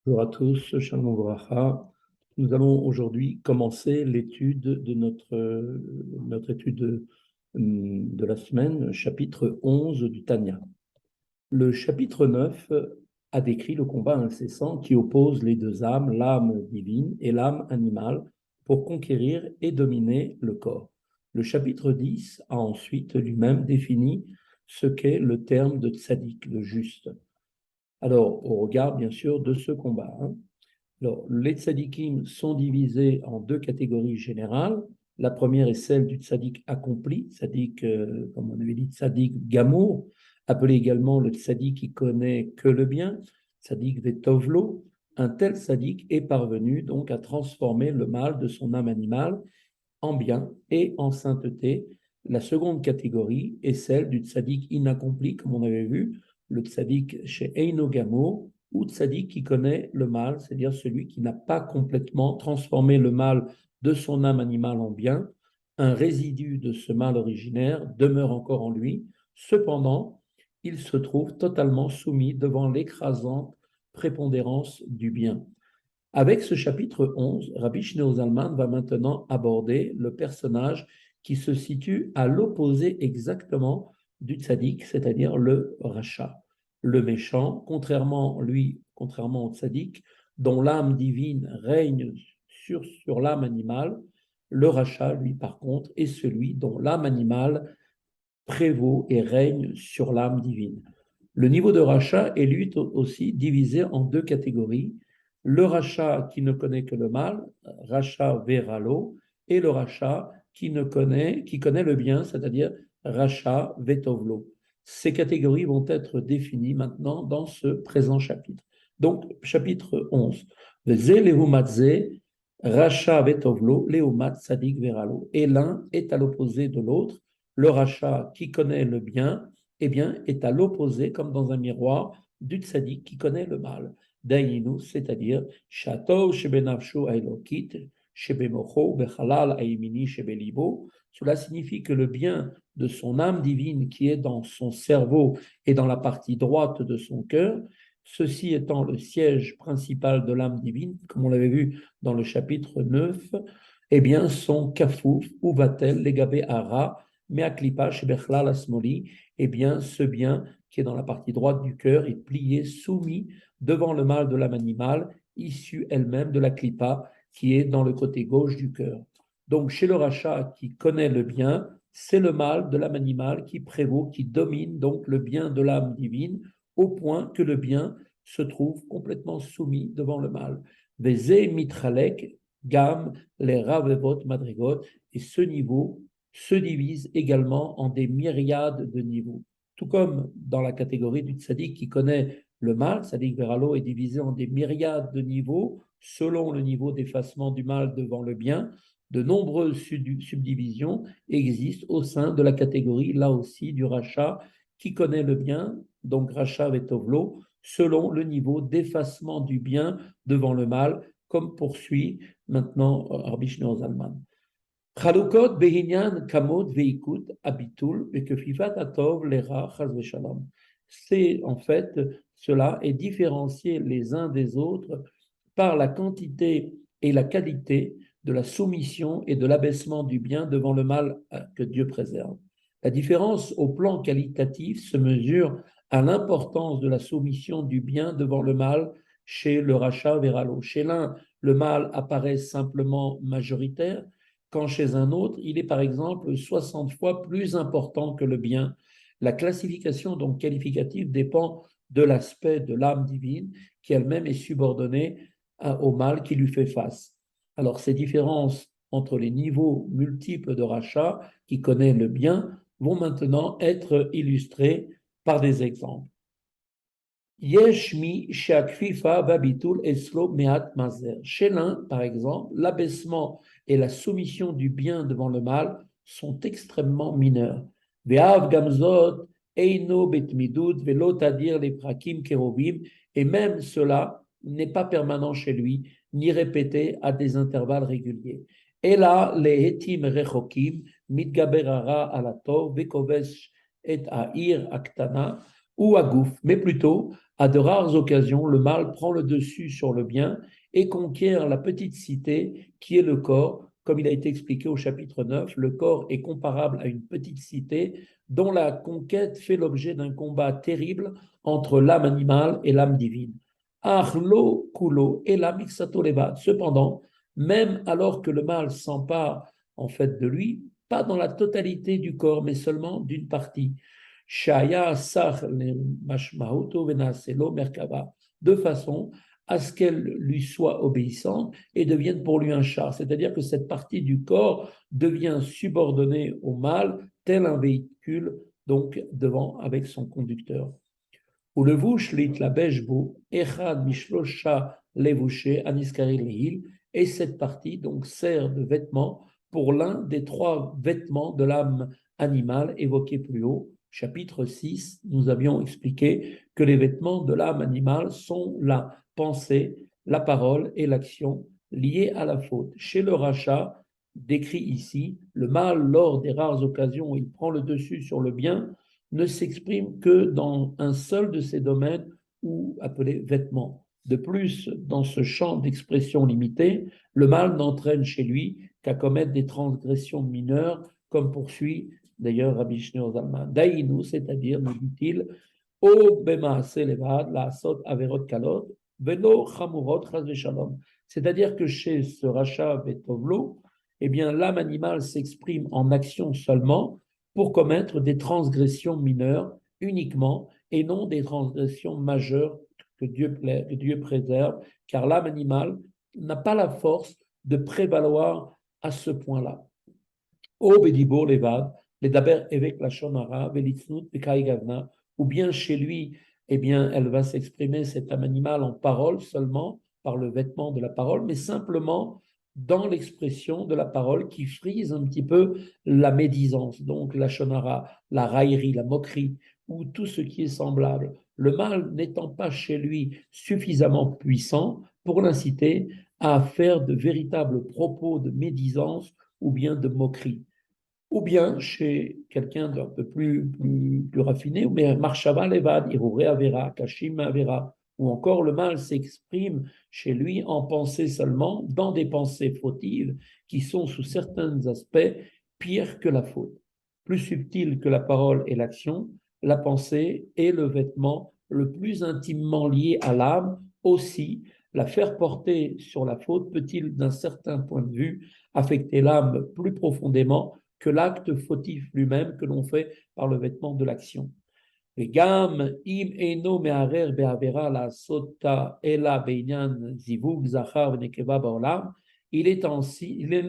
Bonjour à tous, Shalom Uvracha. Nous allons aujourd'hui commencer l'étude de notre étude de la semaine, chapitre 11 du Tanya. Le chapitre 9 a décrit le combat incessant qui oppose les deux âmes, l'âme divine et l'âme animale, pour conquérir et dominer le corps. Le chapitre 10 a ensuite lui-même défini ce qu'est le terme de tzaddik, le juste. Alors, au regard bien sûr de ce combat, alors, les tzadikim sont divisés en deux catégories générales. La première est celle du tzadik accompli, tzadik, comme on avait dit, tzadik gamour, appelé également le tzadik qui connaît que le bien, tzadik vetovlo. Un tel tzadik est parvenu donc à transformer le mal de son âme animale en bien et en sainteté. La seconde catégorie est celle du tzadik inaccompli, comme on avait vu, le tzadik chez Eino Gamour, ou tzadik qui connaît le mal, c'est-à-dire celui qui n'a pas complètement transformé le mal de son âme animale en bien. Un résidu de ce mal originaire demeure encore en lui. Cependant, il se trouve totalement soumis devant l'écrasante prépondérance du bien. Avec ce chapitre 11, Rabbi Shneur Zalman va maintenant aborder le personnage qui se situe à l'opposé exactement du tzaddik, c'est-à-dire le rachat, le méchant, contrairement au tzaddik, dont l'âme divine règne sur l'âme animale. Le rachat, lui, par contre, est celui dont l'âme animale prévaut et règne sur l'âme divine. Le niveau de rachat est lui aussi divisé en deux catégories. Le rachat qui ne connaît que le mal, rachat veralo, et le rachat qui connaît le bien, c'est-à-dire rachat vetovlo. Ces catégories vont être définies maintenant dans ce présent chapitre. Donc, chapitre 11. Racha vetovlo, leomat sadik veralo. Et l'un est à l'opposé de l'autre. Le rachat qui connaît le bien, eh bien, est à l'opposé, comme dans un miroir, du tzaddik qui connaît le mal. Daïnu, c'est-à-dire Shatov shebenafshu ailokit, shebemocho, bechalal aimini, shebelibo. Cela signifie que le bien de son âme divine qui est dans son cerveau et dans la partie droite de son cœur, ceci étant le siège principal de l'âme divine, comme on l'avait vu dans le chapitre 9, eh bien, son kafouf, ou va-t-elle, legabé ara, meaklipa, shebechlal asmoli, eh bien, ce bien qui est dans la partie droite du cœur est plié, soumis devant le mal de l'âme animale, issue elle-même de la clipa qui est dans le côté gauche du cœur. Donc, chez le rachat qui connaît le bien, c'est le mal de l'âme animale qui prévaut, qui domine donc le bien de l'âme divine, au point que le bien se trouve complètement soumis devant le mal. Vezé mitralek, gam, les ravevot madrigot, et ce niveau se divise également en des myriades de niveaux. Tout comme dans la catégorie du tzaddik qui connaît le mal, tzaddik veralo est divisé en des myriades de niveaux selon le niveau d'effacement du mal devant le bien. De nombreuses subdivisions existent au sein de la catégorie, là aussi, du rachat qui connaît le bien, donc rachat vetovlo, selon le niveau d'effacement du bien devant le mal, comme poursuit maintenant Rabbi Shneur Zalman. Chalukot behinyan kamod veikut abitul bekefifat atov lera chaz veshalom. C'est en fait cela est différencié les uns des autres par la quantité et la qualité de la soumission et de l'abaissement du bien devant le mal que Dieu préserve. La différence au plan qualitatif se mesure à l'importance de la soumission du bien devant le mal chez le rachat veralo. Chez l'un, le mal apparaît simplement majoritaire, quand chez un autre, il est par exemple 60 fois plus important que le bien. La classification donc qualificative dépend de l'aspect de l'âme divine qui elle-même est subordonnée au mal qui lui fait face. Alors ces différences entre les niveaux multiples de rachat qui connaît le bien vont maintenant être illustrées par des exemples. Yeshmi sheakfifa babitul eslo mehat mazer. Chez l'un, par exemple, l'abaissement et la soumission du bien devant le mal sont extrêmement mineurs. Ve'av gamzot eino betmidut velo tadir les prakim kerubim. Et même cela n'est pas permanent chez lui, ni répété à des intervalles réguliers. Et là, les hetim rechokim mitgaberara alatov vekovesh et air aktana ou à Gouf, mais plutôt À de rares occasions, le mal prend le dessus sur le bien et conquiert la petite cité qui est le corps. Comme il a été expliqué au chapitre 9, le corps est comparable à une petite cité dont la conquête fait l'objet d'un combat terrible entre l'âme animale et l'âme divine. Arlo kulo et la mixato levad. Cependant, même alors que le mal s'empare en fait de lui, pas dans la totalité du corps, mais seulement d'une partie. Shaya sach le mashmahuto venaselo merkava, de façon à ce qu'elle lui soit obéissante et devienne pour lui un char. C'est-à-dire que cette partie du corps devient subordonnée au mal, tel un véhicule, donc devant avec son conducteur. Ou le vouch lit la bejbo, echad mishlosha levouché, aniskari lehil, et cette partie donc sert de vêtement pour l'un des trois vêtements de l'âme animale évoqués plus haut. Chapitre 6, nous avions expliqué que les vêtements de l'âme animale sont la pensée, la parole et l'action liées à la faute. Chez le rachat, décrit ici, le mal, lors des rares occasions où il prend le dessus sur le bien, ne s'exprime que dans un seul de ces domaines ou appelés vêtements. De plus, dans ce champ d'expression limité, le mal n'entraîne chez lui qu'à commettre des transgressions mineures, comme poursuit d'ailleurs Rabbi Shneur Zalman. Daïnou, c'est-à-dire, nous dit-il, O bemaase levad, la sot averot kalot, veno chamurot chas shalom. C'est-à-dire que chez ce rachat vetovlo, eh bien, l'âme animale s'exprime en action seulement pour commettre des transgressions mineures uniquement et non des transgressions majeures que Dieu préserve, car l'âme animale n'a pas la force de prévaloir à ce point-là. O bedibor levad, les daber avec la shonara, velitsnut, gavna, ou bien chez lui, eh bien, elle va s'exprimer, cette âme animale, en parole seulement, par le vêtement de la parole, mais simplement dans l'expression de la parole qui frise un petit peu la médisance, donc la shonara, la raillerie, la moquerie, ou tout ce qui est semblable. Le mal n'étant pas chez lui suffisamment puissant pour l'inciter à faire de véritables propos de médisance ou bien de moquerie. Ou bien chez quelqu'un d'un peu plus raffiné, mais Marshava Levad, Irure Avera, Kashim Avera, ou encore le mal s'exprime chez lui en pensée seulement, dans des pensées fautives qui sont sous certains aspects pires que la faute. Plus subtil que la parole et l'action, la pensée est le vêtement le plus intimement lié à l'âme. Aussi, la faire porter sur la faute peut-il, d'un certain point de vue, affecter l'âme plus profondément que l'acte fautif lui-même que l'on fait par le vêtement de l'action. וגם אם אינו מערער בעבירה לעשות אלא בעניין זיווג זכר ונקבה בעולם, il en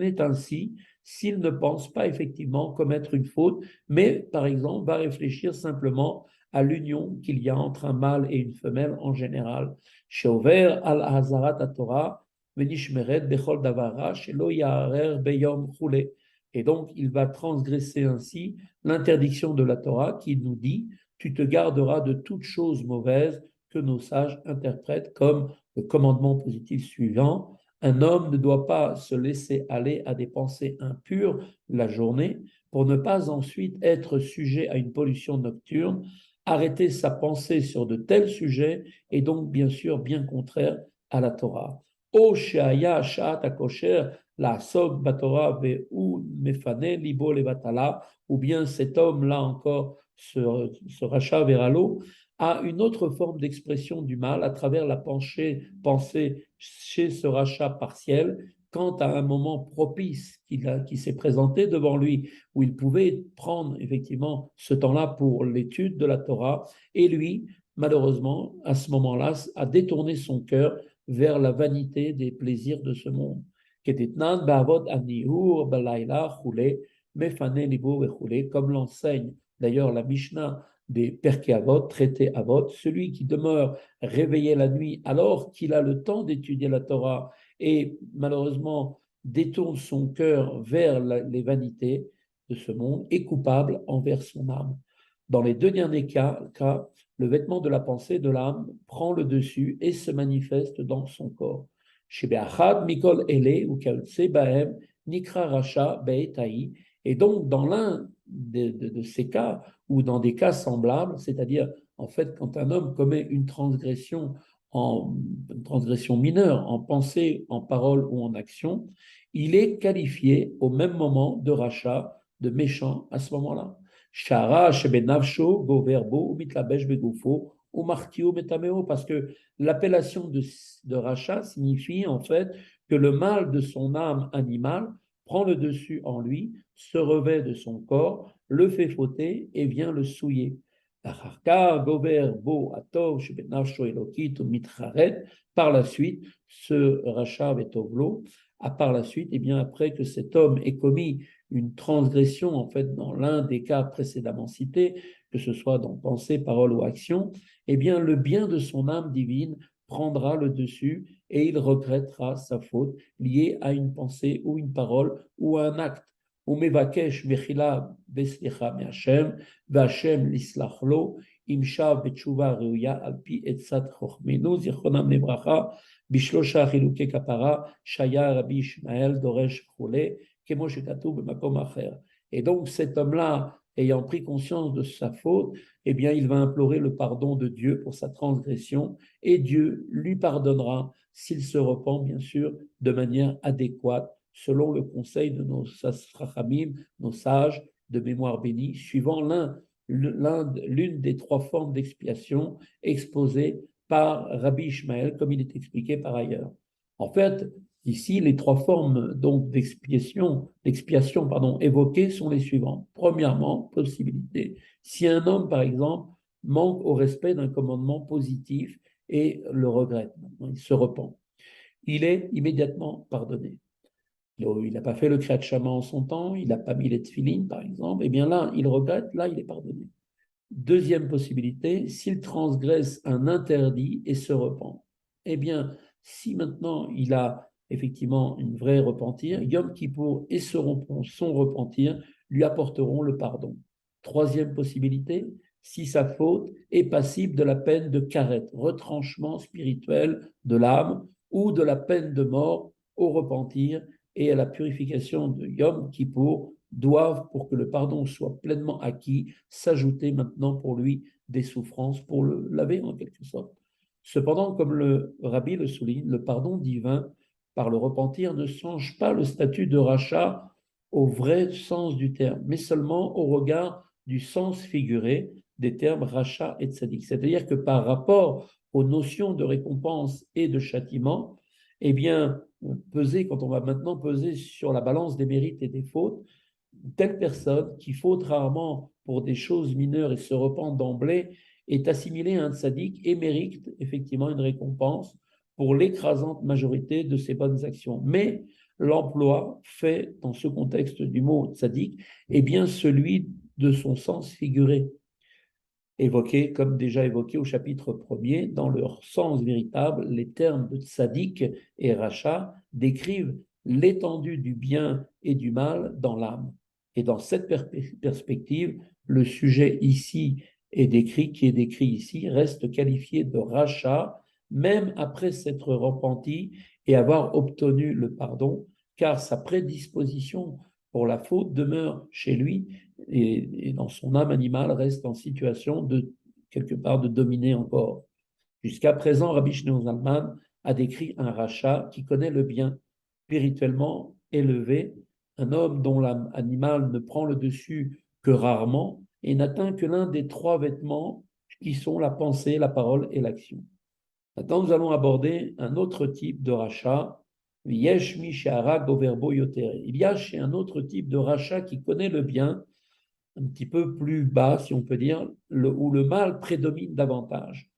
est ainsi s'il ne pense pas effectivement commettre une faute, mais par exemple va réfléchir simplement à l'union qu'il y a entre un mâle et une femelle en général. שעובר על אזהרת התורה ונשמרת בכל דבר שלא יערער ביום וכו'. Et donc, il va transgresser ainsi l'interdiction de la Torah qui nous dit tu te garderas de toute chose mauvaise que nos sages interprètent comme le commandement positif suivant. Un homme ne doit pas se laisser aller à des pensées impures la journée pour ne pas ensuite être sujet à une pollution nocturne. Arrêter sa pensée sur de tels sujets est donc bien sûr bien contraire à la Torah. O sheaya sha'at akosher la sog batora ve'u mefane libo levatala, ou bien cet homme-là encore, ce rachat vers l'eau, a une autre forme d'expression du mal à travers la pensée chez ce rachat partiel, quant à un moment propice qui s'est présenté devant lui, où il pouvait prendre effectivement ce temps-là pour l'étude de la Torah, et lui, malheureusement, à ce moment-là, a détourné son cœur vers la vanité des plaisirs de ce monde. Comme l'enseigne d'ailleurs la Mishnah des Perkei Avot, traité Avot, celui qui demeure réveillé la nuit alors qu'il a le temps d'étudier la Torah et malheureusement détourne son cœur vers les vanités de ce monde est coupable envers son âme. Dans les deux derniers cas, le vêtement de la pensée de l'âme prend le dessus et se manifeste dans son corps. Mikol Ele ou Bahem Nikra Racha Be'etai. Et donc, dans l'un de ces cas, ou dans des cas semblables, c'est-à-dire En fait, quand un homme commet une transgression mineure en pensée, en parole ou en action, il est qualifié au même moment de rachat, de méchant à ce moment-là. Shara shebenavsho go verbo mitlabesh begufo ou martio metameo, parce que l'appellation de rachat signifie en fait que le mal de son âme animale prend le dessus en lui, se revêt de son corps, le fait fauter et vient le souiller. Par la suite, ce rachat betovlo a par la suite, et bien après que cet homme ait commis une transgression, en fait, dans l'un des cas précédemment cités, que ce soit dans pensée, parole ou action, eh bien le bien de son âme divine prendra le dessus et il regrettera sa faute liée à une pensée ou une parole ou à un acte. ומבקש מחילה וסליחה מהשם, והשם יסלח לו, אם שב בתשובה ראויה על פי עצת חכמינו, זיכרונם לברכה, בשלושה חילוקי כפרה, שהיה רבי ישמעאל דורש וכולי, כמו שכתוב במקום אחר. Et donc cet homme-là, ayant pris conscience de sa faute, eh bien il va implorer le pardon de Dieu pour sa transgression, et Dieu lui pardonnera s'il se repent, bien sûr, de manière adéquate, selon le conseil de nos sachamim, nos sages de mémoire bénie, suivant l'une des trois formes d'expiation exposées par Rabbi Ishmael, comme il est expliqué par ailleurs. En fait, ici, les trois formes donc d'expiation évoquées sont les suivantes. Premièrement, possibilité, si un homme, par exemple, manque au respect d'un commandement positif et le regrette, il se repent, il est immédiatement pardonné. Il n'a pas fait le Kriyat Shema en son temps, il n'a pas mis les tefilines, par exemple, et bien là, il regrette, là, il est pardonné. Deuxième possibilité, s'il transgresse un interdit et se repent. Eh bien, si maintenant il a effectivement une vraie repentir, Yom Kippour et son repentir lui apporteront le pardon. Troisième possibilité, si sa faute est passible de la peine de karet, retranchement spirituel de l'âme, ou de la peine de mort au repentir et à la purification de Yom Kippour, doivent, pour que le pardon soit pleinement acquis, s'ajouter maintenant pour lui des souffrances pour le laver en quelque sorte. Cependant, comme le Rabbi le souligne, le pardon divin par le repentir ne change pas le statut de rachat au vrai sens du terme, mais seulement au regard du sens figuré des termes rachat et tzaddik. C'est-à-dire que par rapport aux notions de récompense et de châtiment, eh bien, quand on va maintenant peser sur la balance des mérites et des fautes, telle personne qui faute rarement pour des choses mineures et se repent d'emblée est assimilée à un tzaddik et mérite effectivement une récompense pour l'écrasante majorité de ses bonnes actions. Mais l'emploi fait dans ce contexte du mot tzaddik est bien celui de son sens figuré, évoqué, comme déjà évoqué au chapitre 1er, dans leur sens véritable, les termes de tzaddik et rachat décrivent l'étendue du bien et du mal dans l'âme. Et dans cette perspective, le sujet ici qui est décrit ici, reste qualifié de rachat, même après s'être repenti et avoir obtenu le pardon, car sa prédisposition pour la faute demeure chez lui et dans son âme animale reste en situation de, quelque part, de dominer encore. Jusqu'à présent, Rabbi Shneur Zalman a décrit un rachat qui connaît le bien spirituellement élevé, un homme dont l'âme animale ne prend le dessus que rarement et n'atteint que l'un des trois vêtements qui sont la pensée, la parole et l'action. Maintenant, nous allons aborder un autre type de rachat. Il y a chez un autre type de rachat qui connaît le bien, un petit peu plus bas, si on peut dire, où le mal prédomine davantage.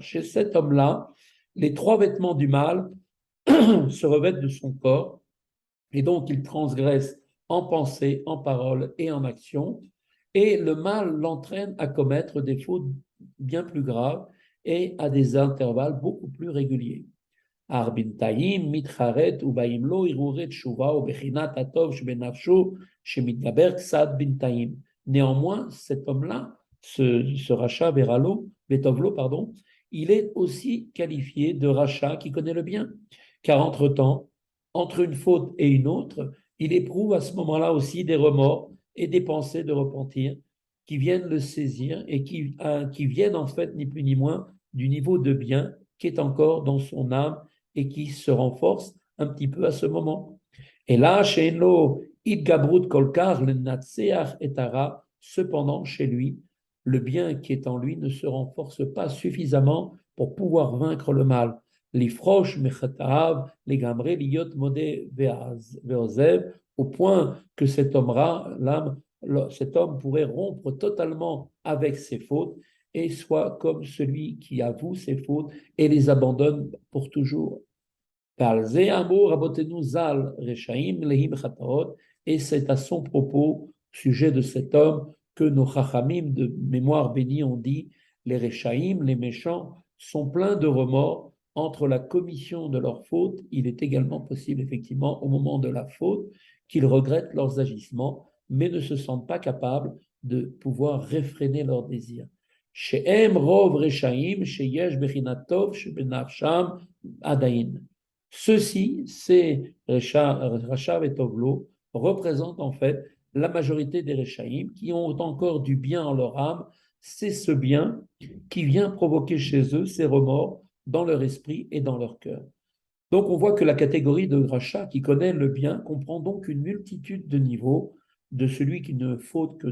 Chez cet homme-là, les trois vêtements du mal se revêtent de son corps, et donc il transgresse en pensée, en parole et en action, et le mal l'entraîne à commettre des fautes bien plus graves et à des intervalles beaucoup plus réguliers. Arbintaim, mitcharet, ubaim lo, iruret, shuva, ubechinat, atov, shbenafshu, shemitgaber, ksad, bintaim. Néanmoins, cet homme-là, ce rachat veralo, betovlo, pardon, il est aussi qualifié de rachat qui connaît le bien, car entre-temps, entre une faute et une autre, il éprouve à ce moment-là aussi des remords et des pensées de repentir qui viennent le saisir et qui viennent en fait ni plus ni moins du niveau de bien qui est encore dans son âme et qui se renforce un petit peu à ce moment. Et là, chez Eno, Idgabrut Kolkar, le Natseach et Tara, cependant, chez lui, le bien qui est en lui ne se renforce pas suffisamment pour pouvoir vaincre le mal. L'ifrosh mechatav, les gamré, liot modé veozev, au point que cet homme-là, cet homme pourrait rompre totalement avec ses fautes et soit comme celui qui avoue ses fautes et les abandonne pour toujours. Et c'est à son propos, sujet de cet homme, que nos chachamim de mémoire bénie ont dit, les Rechaïm, les méchants, sont pleins de remords entre la commission de leurs fautes. Il est également possible, effectivement, au moment de la faute, qu'ils regrettent leurs agissements, mais ne se sentent pas capables de pouvoir réfréner leurs désirs. She'em rov Rechaïm, sheyesh bechinatov, shebenafsham adain. Ceux-ci, ces Rachav et Tovlo, représentent en fait la majorité des Rechaïm qui ont encore du bien en leur âme. C'est ce bien qui vient provoquer chez eux ces remords dans leur esprit et dans leur cœur. Donc on voit que la catégorie de Racha qui connaît le bien comprend donc une multitude de niveaux, de celui qui ne faute que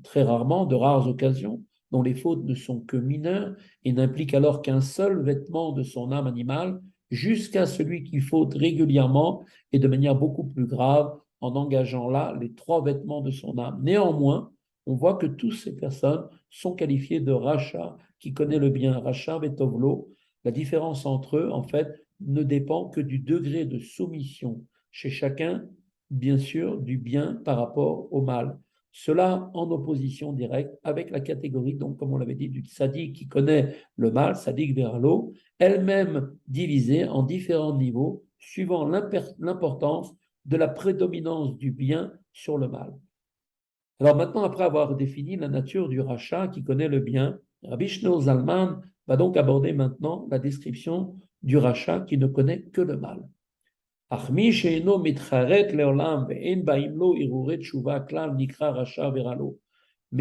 très rarement, de rares occasions, dont les fautes ne sont que mineures et n'impliquent alors qu'un seul vêtement de son âme animale, jusqu'à celui qui faute régulièrement et de manière beaucoup plus grave en engageant là les trois vêtements de son âme. Néanmoins, on voit que toutes ces personnes sont qualifiées de Racha, qui connaît le bien, Racha Vetovlo. La différence entre eux, en fait, ne dépend que du degré de soumission chez chacun, bien sûr, du bien par rapport au mal. Cela en opposition directe avec la catégorie, donc, comme on l'avait dit, du tzaddik qui connaît le mal, tzaddik veralo, elle-même divisée en différents niveaux suivant l'importance de la prédominance du bien sur le mal. Alors maintenant, après avoir défini la nature du rachat qui connaît le bien, Rabbi Shneur Zalman va donc aborder maintenant la description du rachat qui ne connaît que le mal. Mais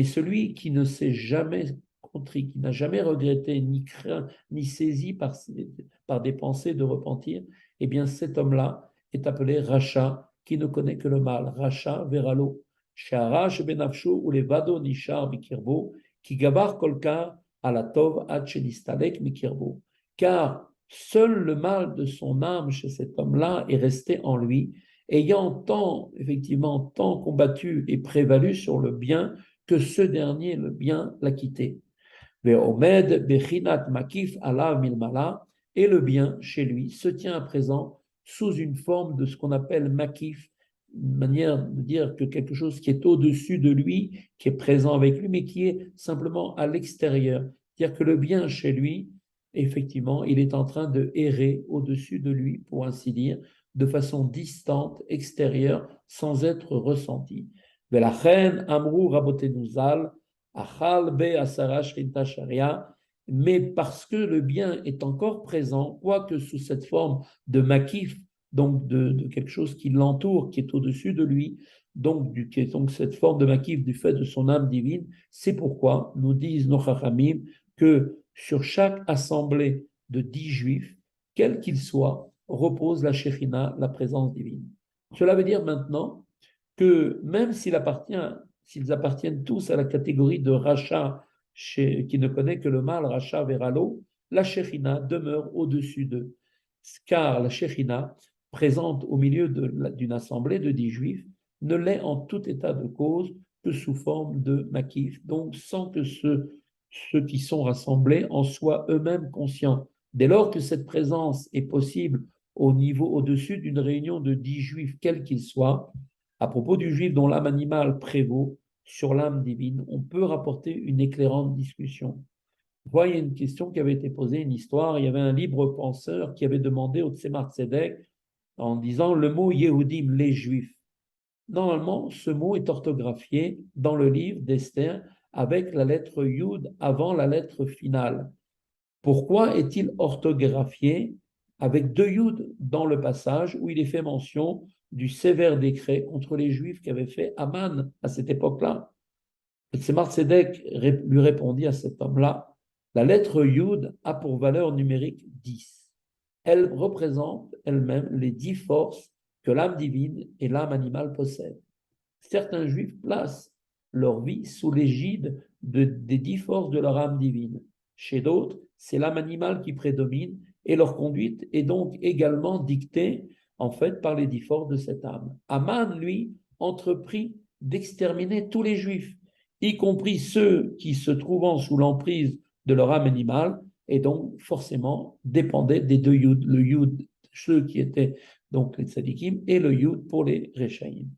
celui qui ne s'est jamais contrit, qui n'a jamais regretté, ni craint, ni saisi par des pensées de repentir, eh bien cet homme-là est appelé rachat, qui ne connaît que le mal. Rachat veralo. Sharash benafshu ou les vado nishar mikirbo, qui gabar kolkar à la tov ad mikirbo. Car seul le mal de son âme chez cet homme-là est resté en lui, ayant effectivement, tant combattu et prévalu sur le bien que ce dernier, le bien, l'a quitté. Ve'omed bechinat makif alav milmala, et le bien, chez lui, se tient à présent sous une forme de ce qu'on appelle makif, une manière de dire que quelque chose qui est au-dessus de lui, qui est présent avec lui, mais qui est simplement à l'extérieur. C'est-à-dire que le bien chez lui, effectivement, il est en train de errer au-dessus de lui, pour ainsi dire, de façon distante, extérieure, sans être ressenti. Velachen amrou rabotenuzal, achal be asara shrinta sharia, mais parce que le bien est encore présent, quoique sous cette forme de makif, donc de quelque chose qui l'entoure, qui est au-dessus de lui, qui est donc cette forme de makif du fait de son âme divine, c'est pourquoi nous disent nos chachamim que sur chaque assemblée de 10 juifs, quel qu'ils soient, repose la Shekhinah, la présence divine. Cela veut dire maintenant que même s'ils appartiennent tous à la catégorie de Racha, qui ne connaît que le mal, Racha Veralo, la Shekhinah demeure au-dessus d'eux. Car la Shekhinah, présente au milieu d'une assemblée de 10 juifs, ne l'est en tout état de cause que sous forme de makif, donc sans que ceux qui sont rassemblés en soient eux-mêmes conscients. Dès lors que cette présence est possible au-dessus d'une réunion de 10 juifs, quels qu'ils soient, à propos du juif dont l'âme animale prévaut sur l'âme divine, on peut rapporter une éclairante discussion. Il y a une question qui avait été posée, une histoire. Il y avait un libre penseur qui avait demandé au Tzemar Tzedek en disant le mot Yehudim, les juifs. Normalement, ce mot est orthographié dans le livre d'Esther avec la lettre Yud avant la lettre finale. Pourquoi est-il orthographié avec 2 Yud dans le passage où il est fait mention du sévère décret contre les Juifs qu'avait fait Aman à cette époque-là. Le Tzemar Tzedek lui répondit à cet homme-là, la lettre Yud a pour valeur numérique 10. Elle représente elle-même les 10 forces que l'âme divine et l'âme animale possèdent. Certains Juifs placent leur vie sous l'égide des 10 forces de leur âme divine. Chez d'autres, c'est l'âme animale qui prédomine et leur conduite est donc également dictée en fait par les 10 forces de cette âme. Aman, lui, entreprit d'exterminer tous les Juifs, y compris ceux qui se trouvant sous l'emprise de leur âme animale et donc forcément dépendaient des deux Yud, le Yud, ceux qui étaient donc les tzadikim, et le Yud pour les Rechaïm.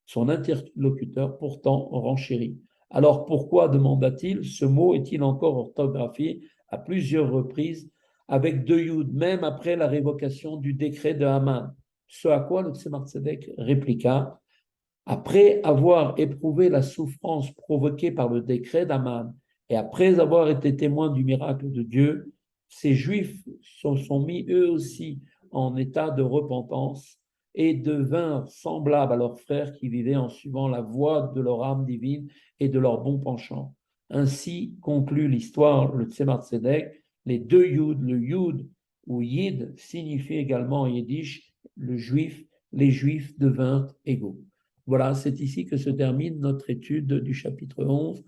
Son interlocuteur pourtant renchérit. Alors pourquoi, demanda-t-il, ce mot est-il encore orthographié à plusieurs reprises avec deux Yud, même après la révocation du décret de Haman? Ce à quoi le Tzemar Tzedek répliqua, après avoir éprouvé la souffrance provoquée par le décret d'Aman et après avoir été témoins du miracle de Dieu, ces Juifs se sont mis eux aussi en état de repentance et devinrent semblables à leurs frères qui vivaient en suivant la voie de leur âme divine et de leur bon penchant. Ainsi conclut l'histoire, le Tzemar Tzedek, les deux Yud, le Yud ou Yid signifie également en yiddish le juif, les Juifs devinrent égaux. Voilà, c'est ici que se termine notre étude du chapitre 11.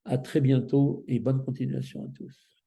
À très bientôt et bonne continuation à tous.